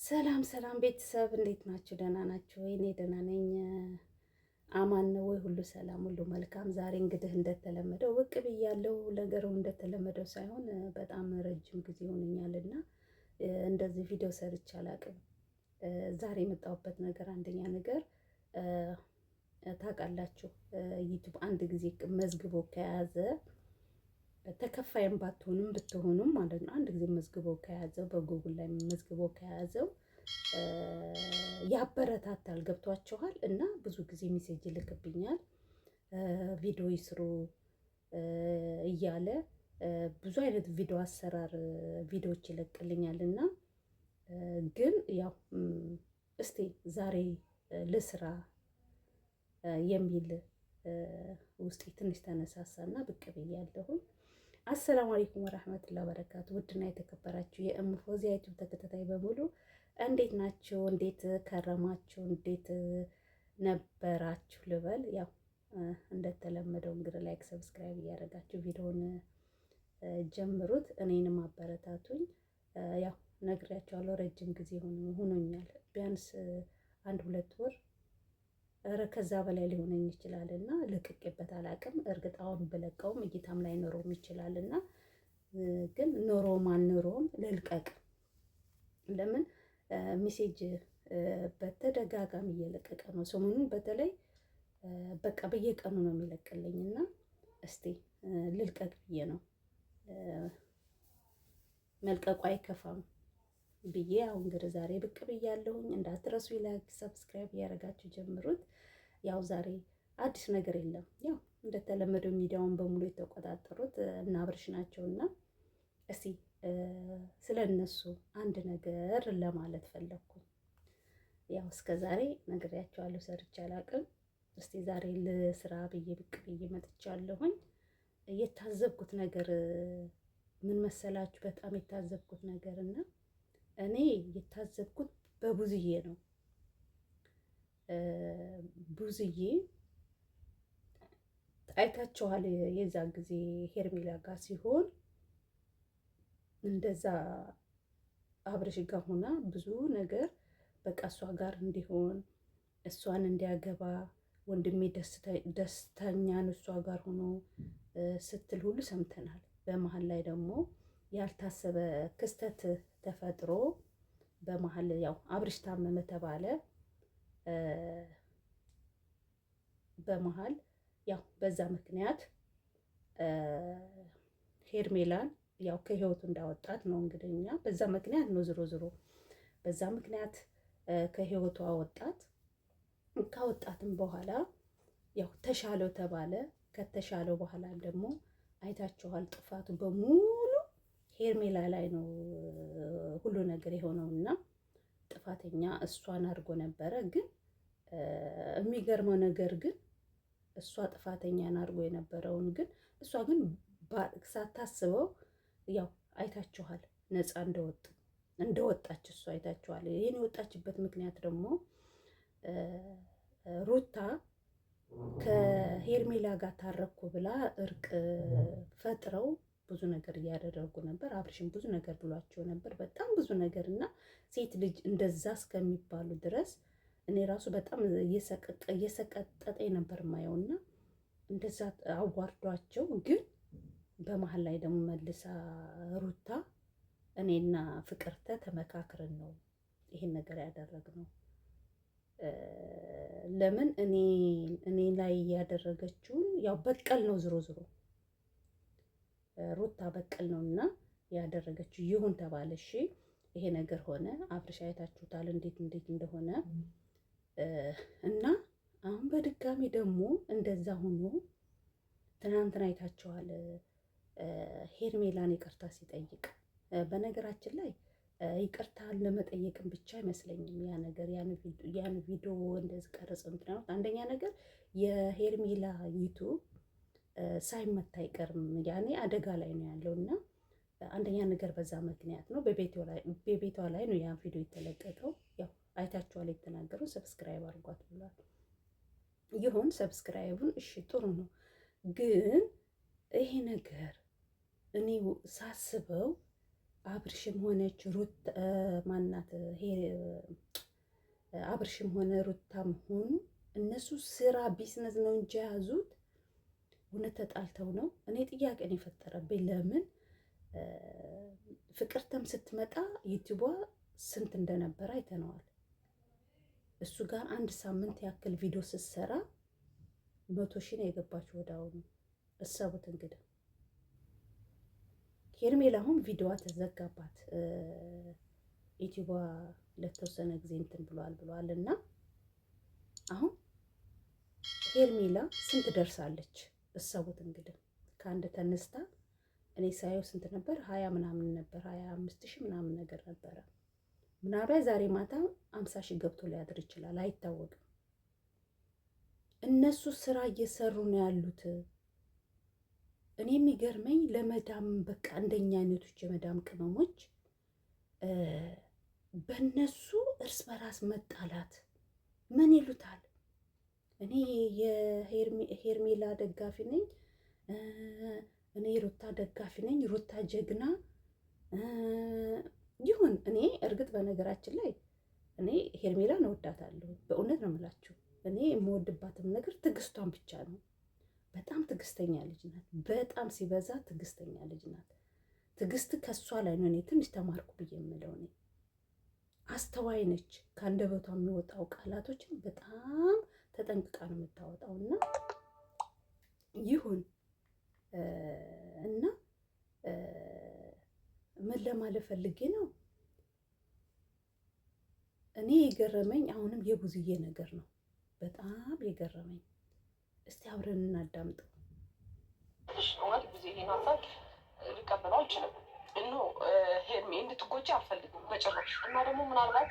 ሰላም ሰላም ቤተሰብ እንዴት ናችሁ? ደህና ናችሁ ወይ? እኔ ደህና ነኝ። አማን ነው ወይ? ሁሉ ሰላም፣ ሁሉ መልካም። ዛሬ እንግዲህ እንደተለመደው ብቅ ብያለሁ። ነገሩ እንደተለመደው ሳይሆን በጣም ረጅም ጊዜ ሆኖኛልና እንደዚህ ቪዲዮ ሰርቼ አላውቅም። ዛሬ የመጣሁበት ነገር አንደኛ ነገር ታውቃላችሁ፣ ዩቲዩብ አንድ ጊዜ መዝግቦ ከያዘ ተከፋይም ባትሆኑም ብትሆኑም ማለት ነው። አንድ ጊዜ መዝግቦ ከያዘው በጉግል ላይ መዝግቦ ከያዘው ያበረታታል። ገብቷችኋል? እና ብዙ ጊዜ ሜሴጅ ይልክብኛል ቪዲዮ ይስሩ እያለ ብዙ አይነት ቪዲዮ አሰራር ቪዲዮዎች ይለቅልኛል። እና ግን ያው እስቲ ዛሬ ልስራ የሚል ውስጤ ትንሽ ተነሳሳና ብቅ ብያለሁኝ። አሰላሙ አለይኩም ወራህመቱላሂ ወበረካቱ። ውድና የተከበራችሁ የእሙ ፎዚያ ዩቲዩብ ተከታታይ በሙሉ እንዴት ናችሁ? እንዴት ከረማችሁ? እንዴት ነበራችሁ ልበል። ያው እንደተለመደው እንግዲህ ላይክ፣ ሰብስክራይብ እያደረጋችሁ ቪዲዮውን ጀምሩት፣ እኔንም አበረታቱኝ። ያው ነግሬያችኋለሁ፣ ረጅም ጊዜ ሆኖኛል። ቢያንስ 1-2 ወር ከዛ በላይ ሊሆነኝ ይችላል እና ልቅቄበት አላውቅም። እርግጥ አሁን ብለቀውም እይታም ላይ ኖሮም ይችላል እና ግን ኖሮም አልኖሮም ልልቀቅ። ለምን ሜሴጅ በተደጋጋሚ እየለቀቀ ነው ሰሞኑን። በተለይ በቃ በየቀኑ ነው የሚለቅልኝ እና እስቲ ልልቀቅ ብዬ ነው። መልቀቁ አይከፋም ብዬ አሁን እንግዲህ ዛሬ ብቅ ብያለሁኝ። እንዳትረሱ ላይክ ሰብስክራይብ እያደረጋችሁ ጀምሩት። ያው ዛሬ አዲስ ነገር የለም። ያው እንደተለመደው ሚዲያውን በሙሉ የተቆጣጠሩት እና አብርሽ ናቸውና እስቲ ስለ እነሱ አንድ ነገር ለማለት ፈለኩኝ። ያው እስከ ዛሬ ነግሬያቸዋለሁ፣ ሰርቼ አላውቅም። እስቲ ዛሬ ለስራ ብዬ ብቅ ብዬ መጥቻለሁኝ። የታዘብኩት ነገር ምን መሰላችሁ? በጣም የታዘብኩት ነገር እና እኔ የታዘብኩት በቡዝዬ ነው። ቡዝዬ አይታችኋል። የዛ ጊዜ ሄርሜላ ጋር ሲሆን እንደዛ አብርሽ ጋር ሆና ብዙ ነገር በቃ እሷ ጋር እንዲሆን እሷን እንዲያገባ ወንድሜ ደስተኛን እሷ ጋር ሆኖ ስትል ሁሉ ሰምተናል። በመሀል ላይ ደግሞ ያልታሰበ ክስተት ተፈጥሮ በመሀል ያው አብርሽ ታመመ ተባለ። በመሀል ያው በዛ ምክንያት ሄርሜላን ያው ከህይወቱ እንዳወጣት ነው እንግዲህ እኛ በዛ ምክንያት ነው ዝሮ በዛ ምክንያት ከህይወቱ አወጣት። ካወጣትም በኋላ ያው ተሻለው ተባለ። ከተሻለው በኋላ ደግሞ አይታችኋል፣ ጥፋቱ በሙሉ ሄርሜላ ላይ ነው ሁሉ ነገር የሆነውና ጥፋተኛ እሷን አድርጎ ነበረ። ግን የሚገርመው ነገር ግን እሷ ጥፋተኛን አድርጎ የነበረውን ግን እሷ ግን ሳታስበው ያው አይታችኋል፣ ነፃ እንደወጣች እሷ አይታችኋል። ይህን የወጣችበት ምክንያት ደግሞ ሩታ ከሄርሜላ ጋር ታረኩ ብላ እርቅ ፈጥረው ብዙ ነገር እያደረጉ ነበር። አብርሽም ብዙ ነገር ብሏቸው ነበር፣ በጣም ብዙ ነገር እና ሴት ልጅ እንደዛ እስከሚባሉ ድረስ እኔ ራሱ በጣም እየሰቀጠጠኝ ነበር ማየውና እንደዛ አዋርዷቸው። ግን በመሀል ላይ ደግሞ መልሳ ሩታ እኔና ፍቅርተ ተመካክረን ነው ይሄን ነገር ያደረግነው። ለምን እኔ ላይ ያደረገችውን ያው በቀል ነው፣ ዝሮ ሩታ በቀል ነው እና ያደረገችው ይሁን ተባለ። እሺ ይሄ ነገር ሆነ። አብርሽ አይታችሁታል እንዴት እንደሆነ እና አሁን በድጋሚ ደግሞ እንደዛ ሆኖ ትናንትና አይታችኋል ሄርሜላን ይቅርታ ሲጠይቅ። በነገራችን ላይ ይቅርታን ለመጠየቅም ብቻ አይመስለኝም ያ ነገር ያን ቪዲዮ እንደዚህ ቀረጽ እንትናው። አንደኛ ነገር የሄርሜላ ዩቱብ ሳይመታ አይቀርም፣ ያኔ አደጋ ላይ ነው ያለው እና አንደኛ ነገር በዛ ምክንያት ነው። በቤቷ ላይ ነው ያን ቪዲዮ የተለቀቀው። ያው አይታችኋል፣ የተናገረው ሰብስክራይብ አድርጓት ብሏል። ይሁን ሰብስክራይቡን እሺ ጥሩ ነው። ግን ይሄ ነገር እኔ ሳስበው አብርሽም ሆነች ሩት ማናት አብርሽም ሆነ ሩታም ሆኑ እነሱ ስራ ቢዝነስ ነው እንጂ ያዙት እውነት ተጣልተው ነው። እኔ ጥያቄ ነው የፈጠረብኝ። ለምን ፍቅርተም ስትመጣ ዩቲዩቧ ስንት እንደነበረ አይተነዋል። እሱ ጋር አንድ ሳምንት ያክል ቪዲዮ ስትሰራ 100,000 ነው የገባችው ወደ አሁኑ። እሰቡት እንግዲህ ሄርሜላ አሁን ቪዲዮዋ ተዘጋባት። ዩቲዩቧ ለተወሰነ ጊዜ እንትን ብሏል እና አሁን ሄርሜላ ስንት ደርሳለች? እሰቡት እንግዲህ ከአንድ ተነስታ እኔ ሳየው ስንት ነበር? 20 ምናምን ነበር፣ 25,000 ምናምን ነገር ነበረ። ምናልባት ዛሬ ማታ 50,000 ገብቶ ሊያድር ይችላል፣ አይታወቅም። እነሱ ስራ እየሰሩ ነው ያሉት። እኔ የሚገርመኝ ለመዳም በቃ እንደኛ አይነቶች የመዳም ቅመሞች በእነሱ እርስ በራስ መጣላት ምን ይሉታል? እኔ የሄርሜላ ደጋፊ ነኝ፣ እኔ ሩታ ደጋፊ ነኝ፣ ሩታ ጀግና ይሁን። እኔ እርግጥ በነገራችን ላይ እኔ ሄርሜላን እወዳታለሁ፣ በእውነት ነው የምላችሁ። እኔ የምወድባትም ነገር ትዕግስቷን ብቻ ነው። በጣም ትዕግስተኛ ልጅ ናት። በጣም ሲበዛ ትዕግስተኛ ልጅ ናት። ትዕግስት ከእሷ ላይ ነው እኔ ትንሽ ተማርኩ ብዬ የምለው። እኔ አስተዋይ ነች። ከአንደበቷ የሚወጣው ቃላቶችን በጣም ተጠንቅቃ ነው የምታወጣው። እና ይሁን እና ምን ለማለት ፈልጌ ነው፣ እኔ የገረመኝ አሁንም የቡዝዬ ነገር ነው በጣም የገረመኝ። እስቲ አብረን እናዳምጠው። እውነት ብዙ ይሄን ሀሳብ ሊቀበለው አልችልም። ሄርሜ እንድትጎጂ አልፈልግም በጭራሽ። እና ደግሞ ምናልባት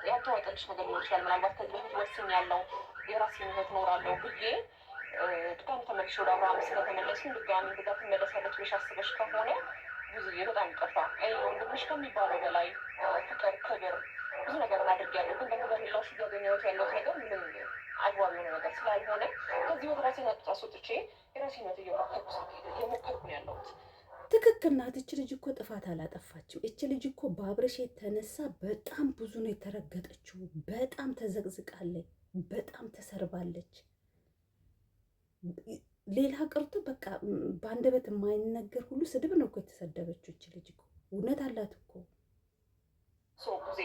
ያልተዋጠልሽ ነገር ሊሆን ይችላል። ምናልባት ከዚህ በፊት ወስኝ ያለው የራሴን ህይወት እኖራለሁ ብዬ ድጋሚ ተመልሼ ወደ አብርሃም ስለተመለስኩ ድጋሚ ብዛ ትመለሳለች ብለሽ አስበሽ ከሆነ ብዙዬ በጣም ይቅርታ። እኔ ወንድምሽ ከሚባለው በላይ ፍቅር፣ ክብር ብዙ ነገር አድርጌያለሁ። ግን ደግሞ በሚላሽ እያገኘሁት ያለሁት ነገር ምንም አግባብ የሆነ ነገር ስላልሆነ ከዚህ ወደ ራሴን አስወጥቼ የራሴን ህይወት እየሞከርኩ ነው ያለሁት። ትክክል ናት። እች ልጅ እኮ ጥፋት አላጠፋችም። እች ልጅ እኮ በአብርሽ የተነሳ በጣም ብዙ ነው የተረገጠችው። በጣም ተዘቅዝቃለች፣ በጣም ተሰርባለች። ሌላ ቀርቶ በቃ በአንደበት የማይነገር ሁሉ ስድብ ነው እኮ የተሰደበችው። እች ልጅ እኮ እውነት አላት እኮ። ጊዜ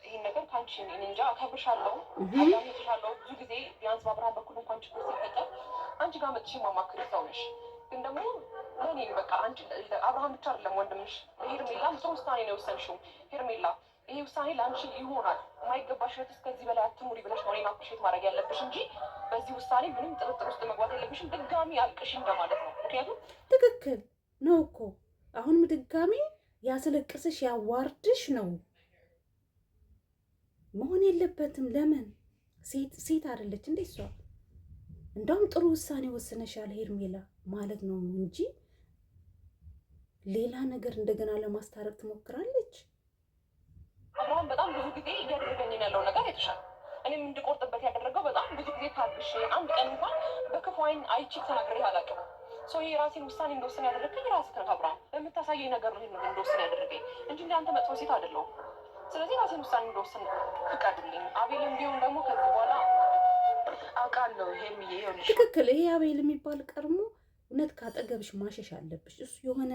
ይህን ነገር ከአንቺ እንጃ አከብርሻለሁ፣ አዳምጥሻለሁ። ብዙ ጊዜ ቢያንስ በአብርሃም በኩል እንኳን ችግር ሲፈጠር አንቺ ጋር መጥቼ ማማክር ሰው ነሽ። ግን ደግሞ ለእኔ በቃ አንቺ አብርሃም ብቻ አይደለም ወንድምሽ፣ ለሄርሜላም ጥሩ ውሳኔ ነው የወሰንሽው። ሄርሜላ ይሄ ውሳኔ ለአንቺ ይሆናል። የማይገባሽ ህይወት ከዚህ በላይ አትሙሪ ብለሽ ነው እኔን አፕሪሼት ማድረግ ያለብሽ እንጂ በዚህ ውሳኔ ምንም ጥርጥር ውስጥ መግባት የለብሽም። ድጋሚ አልቅሽ እንደማለት ነው። ምክንያቱም ትክክል ነው እኮ አሁንም ድጋሚ ያስለቅስሽ ያዋርድሽ ነው መሆን የለበትም። ለምን ሴት አይደለች እንዴ እሷ? እንደውም ጥሩ ውሳኔ ወስነሻል ሄርሜላ ማለት ነው እንጂ ሌላ ነገር እንደገና ለማስታረቅ ትሞክራለች። አብርሃም በጣም ብዙ ጊዜ እያደረገኝ ያለው ነገር የተሻለ እኔም እንድቆርጥበት ያደረገው በጣም ብዙ ጊዜ ታግሼ አንድ ቀን እንኳን በክፉ ዓይን አይቼ ተናግሬ አላውቅም። ሰው የራሴን ውሳኔ እንደወሰን ያደረገኝ ራስህ ነህ አብርሃም። በምታሳየኝ ነገር ነው ይሄን እንደወሰን ያደረገኝ እንጂ አንተ መጥፎ ሴት አይደለሁም። ስለዚህ ራሴን ውሳኔ እንደወሰን ፍቀድልኝ። አቤልም ቢሆን ደግሞ ከዚህ በኋላ አውቃለሁ። ይሄም ይሄውልሽ ትክክል። ይሄ አቤል የሚባል ቀርሞ እውነት ካጠገብሽ ማሸሽ አለብሽ። እሱ የሆነ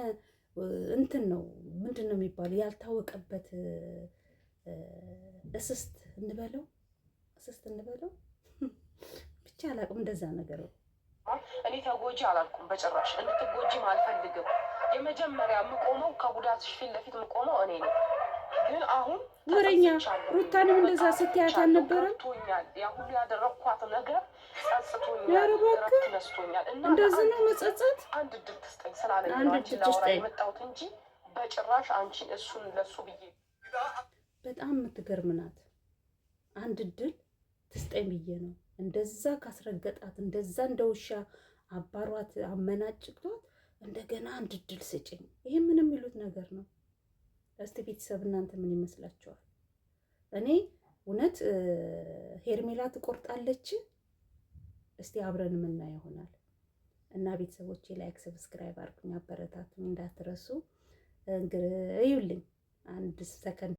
እንትን ነው ምንድን ነው የሚባለው ያልታወቀበት እስስት እንበለው ብቻ አላውቅም፣ እንደዛ ነገር ነው። እኔ ተጎጂ አላልኩም በጭራሽ፣ እንድትጎጂም አልፈልግም። የመጀመሪያ የምቆመው ከጉዳትሽ ፊት ለፊት የምቆመው እኔ ነው። ግን አሁን ወረኛ ሩታንም እንደዛ ስትያት አልነበረም? ቶኛል ያ ሁሉ ያደረኳት ነገር ጸጽቶኛል፣ እረፍት ነስቶኛል። እና እንደዚህ ነው መጸጸት። አንድ እድል ትስጠኝ ስላለኝ ነው አንቺ ላወራ የመጣሁት እንጂ በጭራሽ አንቺን እሱን ለሱ ብዬ። በጣም የምትገርም ናት። አንድ እድል ትስጠኝ ብዬ ነው እንደዛ ካስረገጣት፣ እንደዛ እንደ ውሻ አባሯት አመናጭቷት፣ እንደገና አንድ እድል ስጭኝ። ይሄ ምንም የሚሉት ነገር ነው? እስቲ ቤተሰብ እናንተ ምን ይመስላችኋል? እኔ እውነት ሄርሜላ ትቆርጣለች? እስቲ አብረን የምናየው ይሆናል። እና ቤተሰቦቼ ላይክ፣ ሰብስክራይብ አድርጉኝ፣ አበረታቱኝ እንዳትረሱ። እንግዲህ እዩልኝ አንድ ሰከንድ